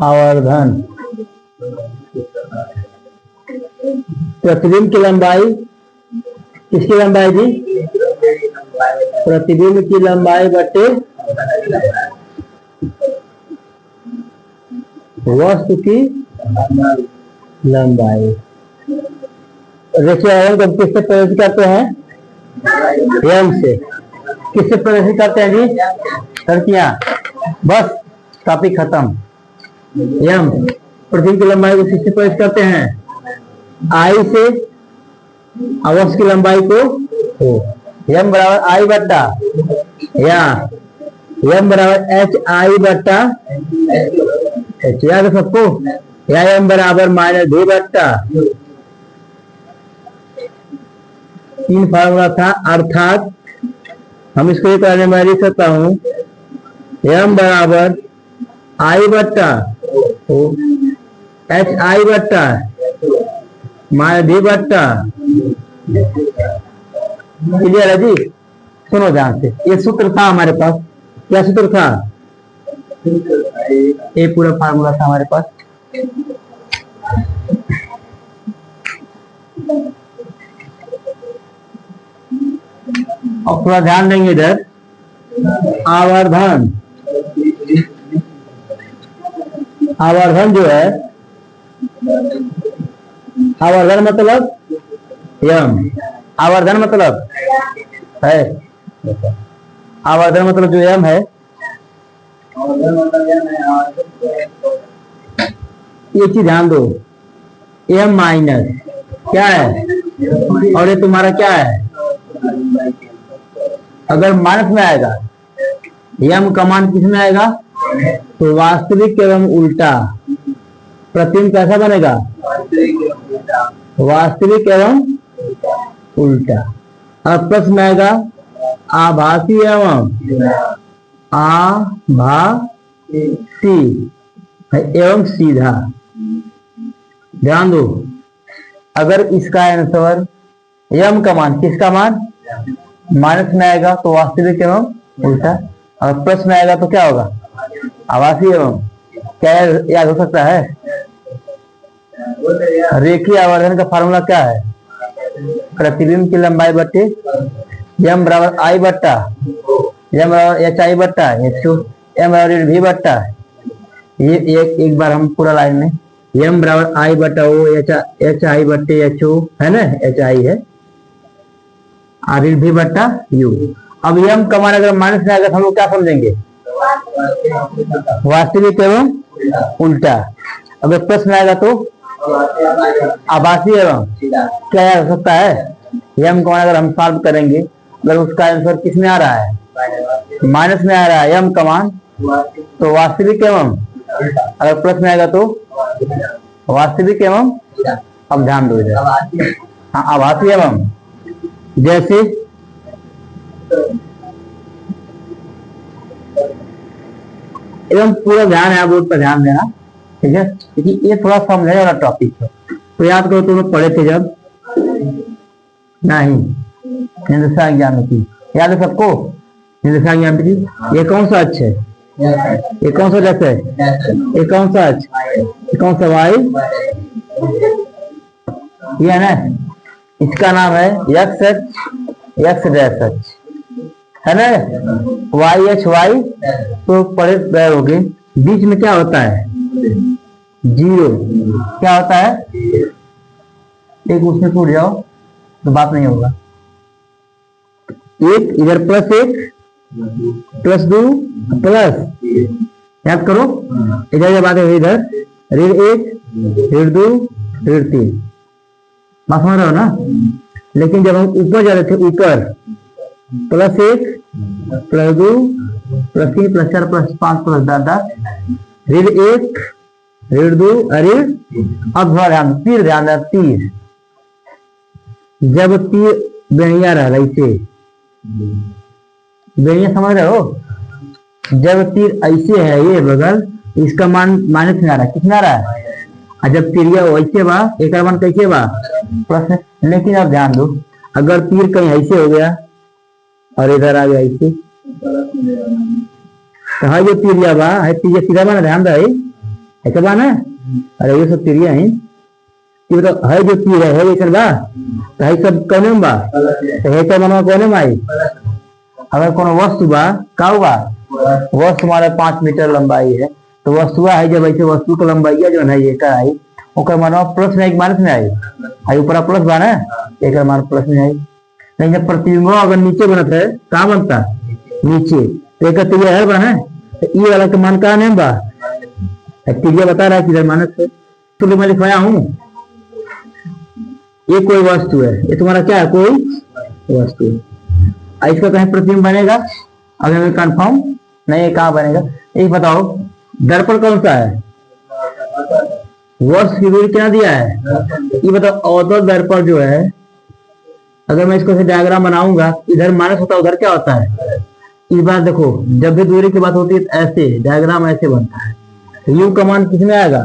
आवर्धन। प्रतिबिंब की लंबाई, किसकी लंबाई जी? प्रतिबिंब की लंबाई बटे वस्तु की लंबाई। रेखीय आवर्धन को किससे प्रदर्शित करते हैं? एम से। किससे प्रदर्शित करते हैं जी? लड़कियां। बस टॉपिक खत्म। एम प्रतिबिंब की लंबाई को किससे प्रदर्शित करते हैं? आई से। वस्तु की लंबाई को एम बराबर आई बट्टा या एम बराबर एच आई बट्टा एच, याद है सबको? या एम बराबर माइनस डी बट्टा। 3 फार्मूला था, अर्थात हम इसको ये करने में लिख सकता हूं एम बराबर आई बट्टा एच आई बट्टा माइनस डी बट्टा। क्लियर है जी? सुनो ध्यान से, ये सूत्र था हमारे पास। क्या सूत्र था? ये पूरा फार्मूला था हमारे पास। और थोड़ा ध्यान देंगे इधर। आवर्धन, आवर्धन जो है, आवर्धन मतलब यम। आवर्धन मतलब है, आवर्धन मतलब जो यम है, ये चीज ध्यान दो। एम माइनस क्या है और ये तुम्हारा क्या है? अगर माइनस में आएगा, यम का मान किस में आएगा? तो वास्तविक एवं उल्टा। प्रतिबिंब कैसा बनेगा? वास्तविक एवं उल्टा। अब प्रश्न में आएगा आभासी एवं आभासी एवं सीधा। ध्यान दो, अगर इसका आंसर यम का मान, किसका मान? माइनस में आएगा तो वास्तविक एवं उल्टा। और प्रश्न में आएगा तो क्या होगा? आभासी एवं। क्या याद हो सकता है? रेखीय आवर्धन का फार्मूला क्या है? प्रतिबिंब की लंबाई बटे एम बराबर आई बट्टा एम बराबर एच आई बट्टा एच एम बराबर वी बट्टा। ये एक बार हम पूरा लाइन में एम बराबर आई बट्टा ओ एच आई बट्टे एच ओ है ना, एच आई है, आर वी बट्टा यू। अब एम का मान अगर माइनस में आएगा तो हम लोग क्या समझेंगे? वास्तविक एवं उल्टा। अगर प्रश्न आएगा तो आभासी एवं क्या हो सकता है? एम का मान अगर हम सॉल्व करेंगे, अगर उसका आंसर किस में आ रहा है? माइनस में आ रहा है एम का मान, तो वास्तविक एवं। अगर प्रश्न आएगा तो वास्तविक एवं। अब ध्यान दो इधर। हाँ, आभासी एवं। जैसे एकदम पूरा ध्यान है, बोर्ड पर ध्यान देना, ठीक है? क्योंकि ये थोड़ा समझने वाला टॉपिक है। तो याद करो, तुम लोग पढ़े थे जब नहीं हिंदुस्तान ज्यामिति, याद है सबको? हिंदुस्तान ज्यामिति ये कौन सा अक्ष है? ये कौन सा अक्ष है? ये कौन सा अक्ष? ये कौन सा वाई? ये है ना, इसका नाम है एक्स अक्ष, एक्स डैश अक्ष है ना, वाई एच वाई। तो पढ़े गए होगे। बीच में क्या होता है? जीरो। क्या होता है? एक उसमें टूट जाओ तो बात नहीं होगा। एक इधर प्लस एक प्लस दो प्लस, याद करो इधर जब आते हैं इधर ऋण एक ऋण दो ऋण तीन, बात समझ रहे हो ना? लेकिन जब हम ऊपर जा रहे थे, ऊपर प्लस एक प्लस दो प्लस तीन प्लस चार प्लस पांच प्लस दस, ऋण एक ऋण दो ऋण। अब थोड़ा ध्यान, तीर ध्यान देना, तीर जब तीर बेड़िया रह रही थे, बेड़िया समझ रहे हो? जब तीर ऐसे है ये बगल, इसका मान माइनस में आ रहा है, कितना आ रहा है? और जब तीरिया वैसे बा, एक मान कैसे बा? प्लस। लेकिन अब ध्यान दो, अगर तीर कहीं ऐसे हो गया और इधर आ गया ऐसे, तो है जो तीरिया बा है, तीरिया सीधा बा ना, ध्यान दे, ऐसा बान है। अरे ये सब तिरिया है कि मतलब है जो तीर है लेकिन बा तो है सब कौन में बा तो है तो मनवा कौन में आई। अगर कोनो वस्तु बा का बा वस्तु हमारे 5 मीटर लंबाई है तो वस्तु है जब ऐसे वस्तु की लंबाई जो है ये का आई ओकर मनवा प्लस में एक माइनस में आई ऊपर प्लस बा ना एक मान प्लस में आई। नहीं जब प्रतिबिंब अगर नीचे बनता है कहाँ बनता नीचे तो एक तिरिया है बा ना तो ये वाला का मान कहाँ नहीं बा तिरिया बता रहा है किधर माइनस है। तो मैं लिखवाया हूँ ये कोई वस्तु है ये तुम्हारा क्या है कोई वस्तु है। इसका कहीं प्रतिबिंब बनेगा अगर मैं कंफर्म नहीं कहाँ बनेगा एक बताओ दर्पण कौन सा है वर्ष की दूरी क्या दिया है ये बताओ। औसत दर्पण जो है अगर मैं इसको से डायग्राम बनाऊंगा इधर माइनस होता है उधर क्या होता है। इस बार देखो जब भी दूरी की बात होती है ऐसे डायग्राम ऐसे बनता है तो यू का मान किसमें आएगा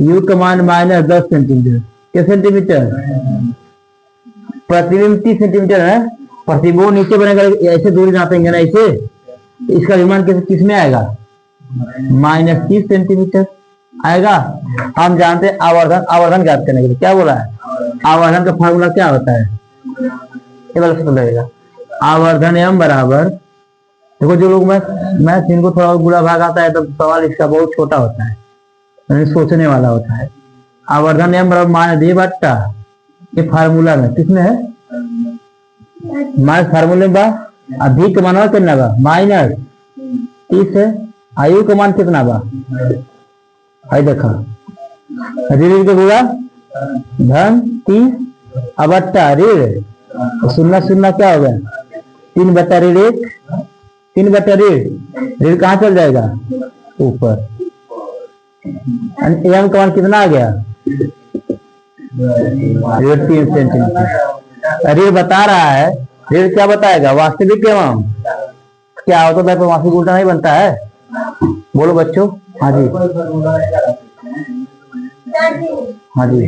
यू का मान -10 सेंटीमीटर किस सेंटीमीटर प्रतिबिंब 30 सेंटीमीटर है प्रतिबिंब नीचे बनेगा ऐसे दूरी नापेंगे ना ऐसे इसका विमान किस में आएगा -30 सेंटीमीटर आएगा। हम जानते हैं आवर्धन आवर्धन ज्ञात करने के लिए क्या बोला है आवर्धन का फार्मूला क्या होता है ये वाला सूत्र लगेगा आवर्धन m बराबर देखो जो लोग मैथ जिनको थोड़ा बुरा भाग आता है तो सवाल इसका बहुत छोटा होता है सोचने वाला होता है। आवर्धन m बराबर -d बट्टा ये फार्मूला में किसमें है माइनस फार्मूले में बा अभी का मान कितना बा -30 है आयु का मान कितना बा है देखा ऋण के गुणा धन 30 अबट्टा ऋण सुनना सुनना क्या हो गया 3 बट्टा ऋण 1 3 बट्टा ऋण कहाँ चल जाएगा ऊपर एम का मान कितना आ गया 3 सेंटीमीटर। ऋण बता रहा है ऋण क्या बताएगा वास्तविक एवं क्या होता है वास्तविक उल्टा नहीं बनता है बोलो बच्चों। हाँ जी हाँ जी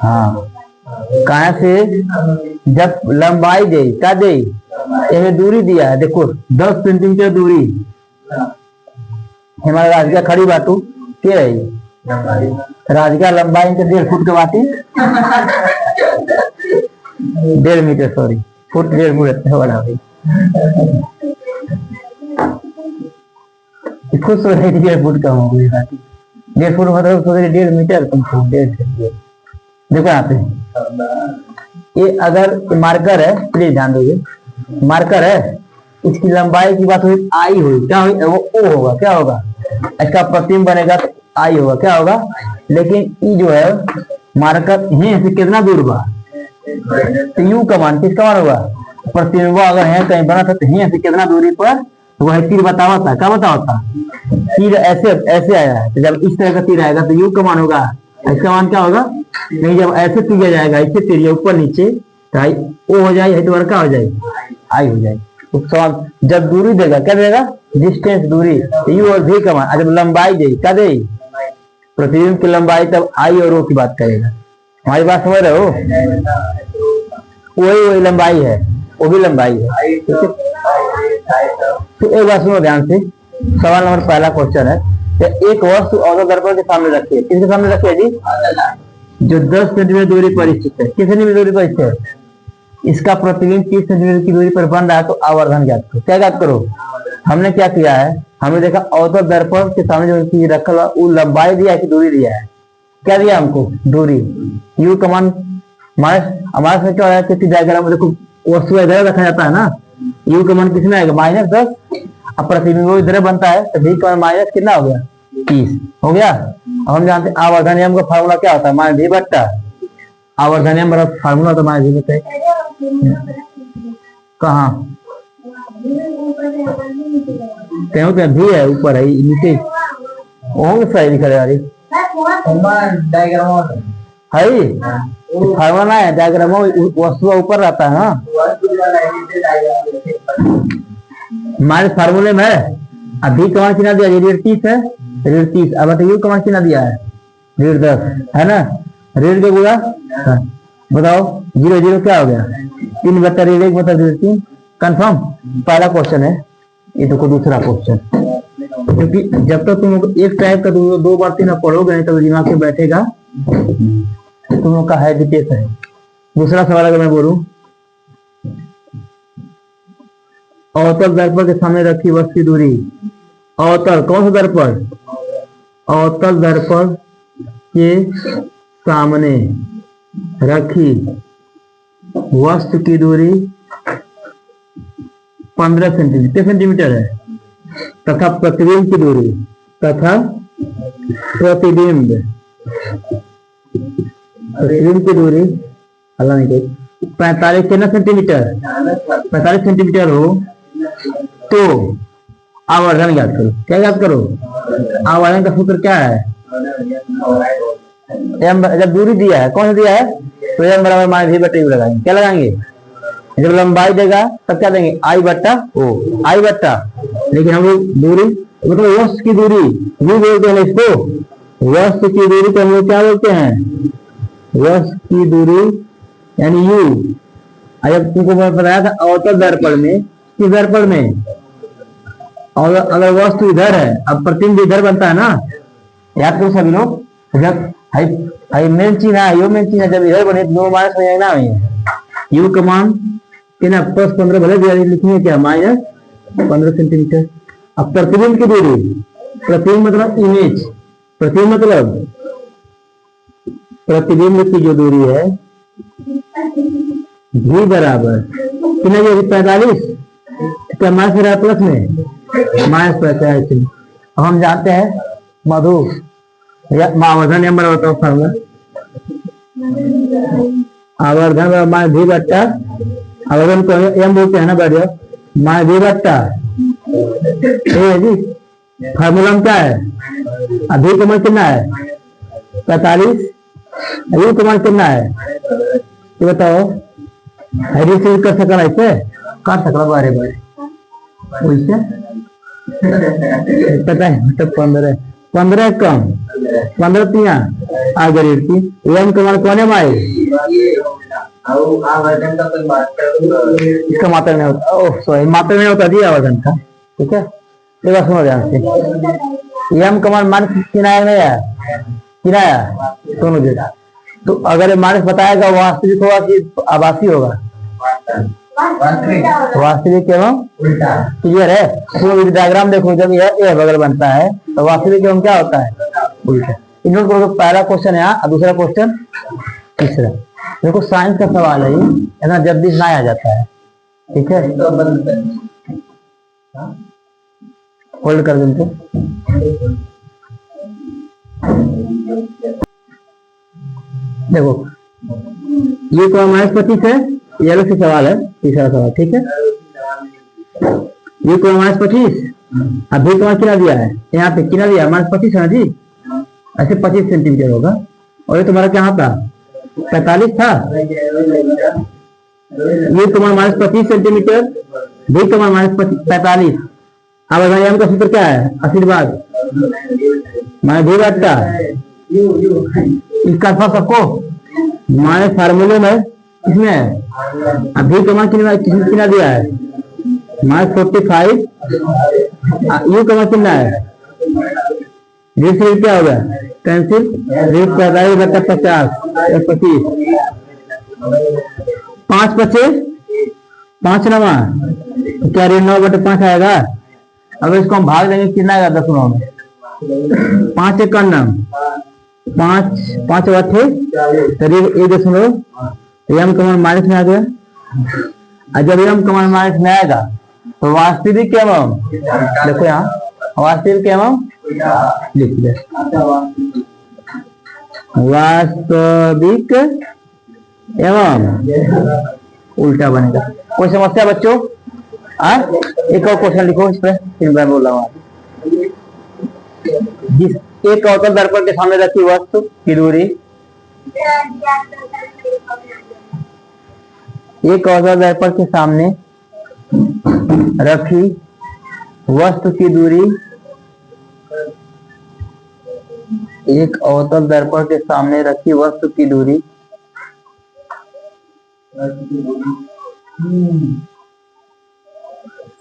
हाँ कहाँ से जब लंबाई दे क्या दे ये दूरी दिया है देखो 10 सेंटीमीटर दूरी हमारा राजगा खड़ी बाटू क्या है राजगा लंबाई के 1.5 फुट के बाटी 1.5 मीटर सॉरी फुट 1.5 फुट बड़ा भाई खुद सोच रही थी 1.5 फुट कम हो गई बाटी 1.5 फुट मतलब सोच रही 1.5 मीटर कम हो 1.5 देखो यहाँ पे ये अगर मार्कर है प्लीज ध्यान दोगे मार्कर है इसकी लंबाई की बात हुई आई हुई क्या हुई वो ओ होगा क्या होगा इसका प्रतिबिंब बनेगा तो आई होगा क्या होगा। लेकिन ई जो है मार्कर यहीं से कितना दूर बा तो यू का मान किसका मान होगा प्रतिबिंब अगर है कहीं बना था तो यहीं से कितना दूरी पर तो वह तीर बतावा था क्या बतावा था तीर ऐसे ऐसे आया है तो जब इस तरह का तीर आएगा तो यू का मान होगा इसका मान क्या होगा नहीं जब ऐसे तीर जाएगा ऐसे तीर ऊपर नीचे तो आई ओ हो जाए तो क्या हो जाए आई हो जाए। तो सवाल जब दूरी देगा क्या देगा डिस्टेंस दूरी तो यू और भी का मान जब लंबाई दे क्या दे प्रतिबिंब की लंबाई तब आई और ओ की बात करेगा। हमारी बात समझ रहे हो वही लंबाई है वो भी लंबाई है। तो एक बात सुनो ध्यान से सवाल नंबर पहला क्वेश्चन है कि एक वस्तु औसत दर्पण के सामने रखिए किसके सामने रखिए जी जो 10 सेंटीमीटर दूरी पर स्थित है किस सेंटीमीटर दूरी पर स्थित है इसका प्रतिबिंब 30 सेंटीमीटर की दूरी पर बन रहा है तो आवर्धन ज्ञात करो। क्या ज्ञात करो हमने क्या किया है हमने देखा औसत दर्पण के सामने जो चीज रखा वो लंबाई दिया कि दूरी दिया है क्या दिया हमको दूरी यू का मान हमारे से क्या है डायग्राम में देखो वस्तु इधर रखा जाता है ना यू का मान किसमें आएगा -10 अब प्रतिबिंब इधर बनता है तो भी का मान माइनस कितना हो गया 30 हो गया। अब हम जानते हैं आवर्धन नियम का फार्मूला क्या होता है -d बट्टा आवर्धन नियम का फार्मूला तो -d होता है कहाँ भी है ऊपर है नीचे वो सही लिखा है फार्मूला ना है डायग्राम वस्तु ऊपर रहता है ना हमारे फार्मूले में अभी कमान कितना दिया 30 है 30 अब बताइए कमान कितना दिया है 10 है ना ऋण के गुणा बताओ 0 0 क्या हो गया 3 बटा 1 बटा 3 कंफर्म पहला क्वेश्चन है। ये देखो दूसरा क्वेश्चन क्योंकि जब तक तुम एक टाइप का दो बार तीन पढ़ोगे नहीं तब दिमाग में बैठेगा। तुम लोग का हेजिटेशन है। दूसरा सवाल अगर मैं बोलूं, अवतल दर्पण के सामने रखी वस्तु की दूरी। अवतल कौन सा दर्पण? अवतल दर्पण के सामने रखी वस्तु की दूरी 15 सेंटीमीटर है तथा प्रतिबिंब की दूरी प्रतिबिंब की दूरी 45 सेंटीमीटर हो तो आवर्धन याद करो। क्या याद करो? आवर्धन का सूत्र क्या है? जब दूरी दिया है, कौन सा दिया है, तो एम बराबर माइनस वी बटा यू लगाएंगे। क्या लगाएंगे? जब लंबाई देगा तब क्या देंगे? आई बट्टा ओ, आई बट्टा। लेकिन हम लोग दूरी मतलब वस्तु की दूरी वी बोलते हैं इसको। वस्तु की दूरी को हम लोग क्या बोलते हैं? वस्तु की दूरी यानी यू। जब तुमको मैं बताया था अवतल दर्पण में, किस दर्पण में? और अगर वस्तु इधर है, अब प्रतिबिंब इधर बनता है ना, याद करो सभी लोग। जब हाई मेन चीज है, यो मेन चीज है, जब इधर बने दो माइनस हो जाएगा ना। यू का मान कितना? प्लस 15 भले लिखेंगे क्या? Minus 15 centimetre. अब प्रतिबिंब की दूरी, प्रतिबिंब मतलब इमेज, प्रतिबिंब मतलब प्रतिबिंब की जो दूरी है v बराबर कितना? ये 45 क्या माइनस रहा प्लस में? माइनस 45। अब हम जानते हैं मधु आवर्धन एम बराबर होता है आवर्धन माइनस वी बट्टा, आवर्धन को एम बोलते हैं ना बढ़िया, माइनस वी बट्टा ए जी। फार्मूला में क्या है? अभी कमान कितना है? 45। अभी कमान कितना है ये बताओ? हेडी कर सकला ऐसे कर सकला बारे बारे वैसे पता है मतलब 15 कम 15 तिया आ गई थी। एम कमान कौन है भाई? इसका मात्रा नहीं होता। ओह सॉरी, मात्रा नहीं होता जी आवर्धन का। ठीक है, ये बात सुनो ध्यान से। एम कमान माइनस किनाया नहीं है, किनाया दोनों जगह। तो अगर माइनस बताएगा वास्तविक होगा कि आभासी होगा? वास्तविक एवं क्लियर है। तो डायग्राम देखो, जब यह ए बगल बनता है तो वास्तविक एवं क्या होता है? उल्टा। इन लोगों को पहला क्वेश्चन है और दूसरा क्वेश्चन तीसरा। देखो साइंस का सवाल है ये ना, जब भी ना आ जाता है। ठीक है, होल्ड कर देते। देखो ये तो -25 है, ये अलग से सवाल है, तीसरा सवाल। ठीक है, ये को -25 अभी तो कितना दिया है? यहाँ पे कितना दिया? -25 है ना जी, ऐसे 25 सेंटीमीटर होगा। और ये तुम्हारा क्या था? 45 था। ये तुम्हारा -25 सेंटीमीटर, भी तुम्हारा -45। अब एम का सूत्र क्या है? आशीर्वाद भी बांटता इसका अल्फा सबको माइनस फार्मूले में इसमें अभी कमा कितना दिया है? -45। यू कमा कितना है? क्या होगा? कैंसिल 45/50 25 5 25 5 नवा क्या? 9/5 आएगा। अगर इसको हम भाग देंगे कितना आएगा? 10 9 में 5 एक नाम 5 5 8 एम कमान माइनस में आ गया। और जब एम कमान माइनस में आएगा तो वास्तविक एवं, देखो यहाँ वास्तविक एवं लिख दे, वास्तविक एवं उल्टा बनेगा। कोई समस्या बच्चों? एक और क्वेश्चन लिखो इस पर, फिर मैं बोल रहा हूँ। जिस एक अवतल दर्पण के सामने रखी वस्तु की दूरी, एक अवतल दर्पण के सामने रखी वस्तु की दूरी, एक अवतल दर्पण के सामने रखी वस्तु की दूरी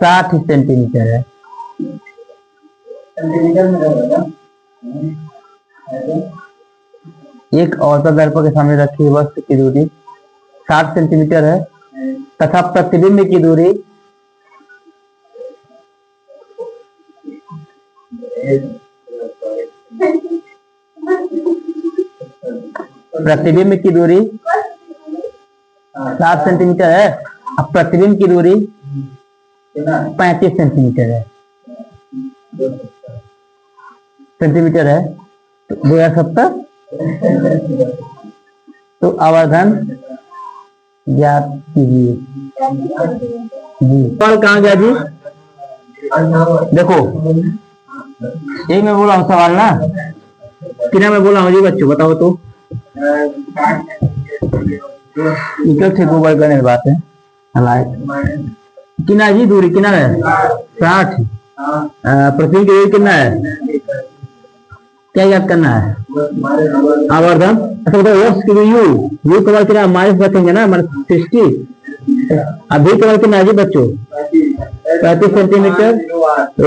60 सेंटीमीटर है। सेंटीमीटर में होगा। एक औसत दर्पण के सामने रखी वस्तु की दूरी 60 सेंटीमीटर है तथा प्रतिबिंब की दूरी प्रतिबिंब की दूरी 60 सेंटीमीटर है। अब प्रतिबिंब की दूरी 35 सेंटीमीटर है तो 2070। तो आवर्धन ज्ञात कीजिए जी। सवाल कहाँ गया जी? देखो एक मैं बोला हूँ सवाल ना, कितना मैं बोला हूँ जी बच्चों बताओ तो। निकल से गूगल करने की बात है। कितना जी दूरी कितना है? 60। प्रतिबिंब की दूरी कितना है? क्या याद करना है? आवर्धन। अच्छा बताओ वर्ष की यू कवर कितना माइनस रखेंगे ना, माइनस 60। अभी कवर कितना है जी बच्चों? 35 सेंटीमीटर।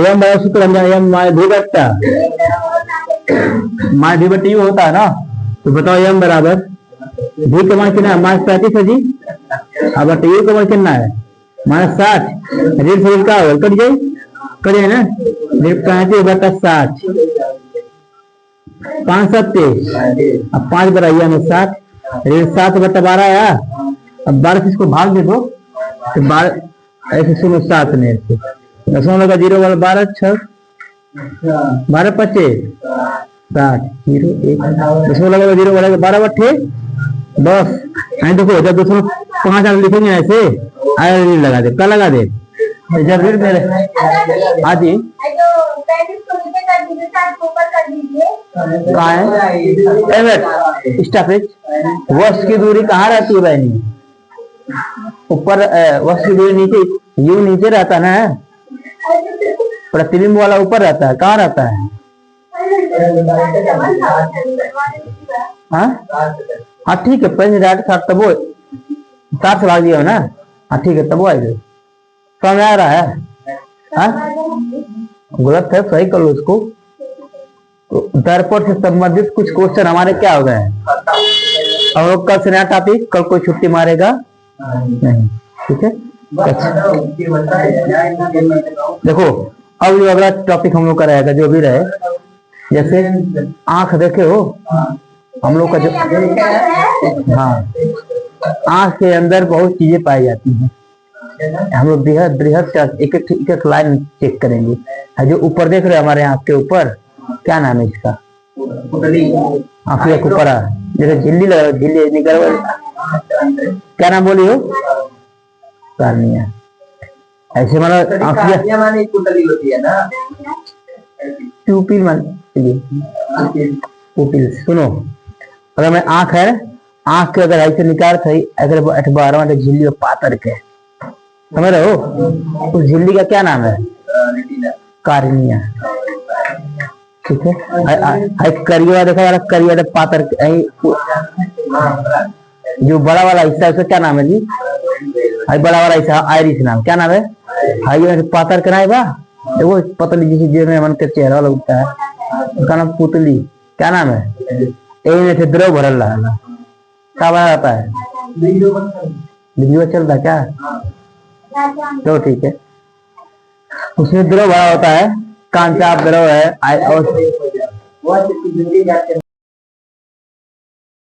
एम बड़ा सूत्र एम माय डी बट्टा माय डी बट्टी यू होता है ना, तो बताओ एम बराबर डी कवर कितना है? माइनस 35 है जी। अब यू कवर कितना है? माइनस 60। ऋण से का कट जाए ना, 35 बटा 60 5 7 अब 5 बढ़ाइए में 60 7 बटा 12 आया। अब 12 से इसको भाग दे दो तो 12 ऐसे सुनो 7 में ऐसे दशमलव का 0 वाला 12 6 12 25 60 0 1 दशमलव का 0 वाला 12 बट्ठे 10। देखो जब 2.5 लिखेंगे ऐसे लगा दे क्या लगा दे जब ऋण मेरे हाँ जी स्टॉपेज। वर्ष की दूरी कहाँ रहती है बहनी? ऊपर वर्ष की दूरी नीचे यू नीचे रहता ना, प्रतिबिंब वाला ऊपर रहता है। कहाँ रहता है? हाँ ठीक है 65 तब वो 7 से भाग दिया ना। हाँ ठीक है तब वो आएगा। समझ आ रहा है? गलत है सही कर लो उसको। तो दर्पण से संबंधित कुछ क्वेश्चन हमारे क्या हो गए हैं। और कल से नया टॉपिक, कल कोई छुट्टी मारेगा नहीं, ठीक है। देखो अब जो अगला टॉपिक हम लोग का रहेगा जो भी रहे, जैसे आंख देखे हो हम लोग का जो, हाँ आंख के अंदर बहुत चीजें पाई जाती हैं। हम लोग बृहद बृहद एक लाइन चेक करेंगे। जो ऊपर देख रहे हैं हमारे आंख के ऊपर, क्या नाम है इसका? आंख के ऊपर जैसे झिल्ली लगा, झिल्ली निकल, क्या नाम बोली हो? कार्निया। ऐसे मतलब आंखिया होती है ना, प्यूपिल प्यूपिल। सुनो अगर मैं आंख है, आंख के अगर ऐसे निकाल सही अगर 12वां झिल्ली पातर के समझ रहे हो, उस झिल्ली का क्या नाम है? कार्निया, ठीक है। करिया देखा करिया पातर जो बड़ा वाला हिस्सा है उसका क्या नाम है जी? बड़ा वाला हिस्सा आयरिस नाम, क्या नाम है? हाई पातर के नाम देखो पतली जिसे जो में मन के चेहरा वाला उठता है उसका नाम पुतली, क्या नाम है? ए द्रव भरल रहा क्या बना रहता है? वीडियो चल रहा क्या? तो ठीक है, उसमें द्रव भरा होता है, कांचा द्रव है और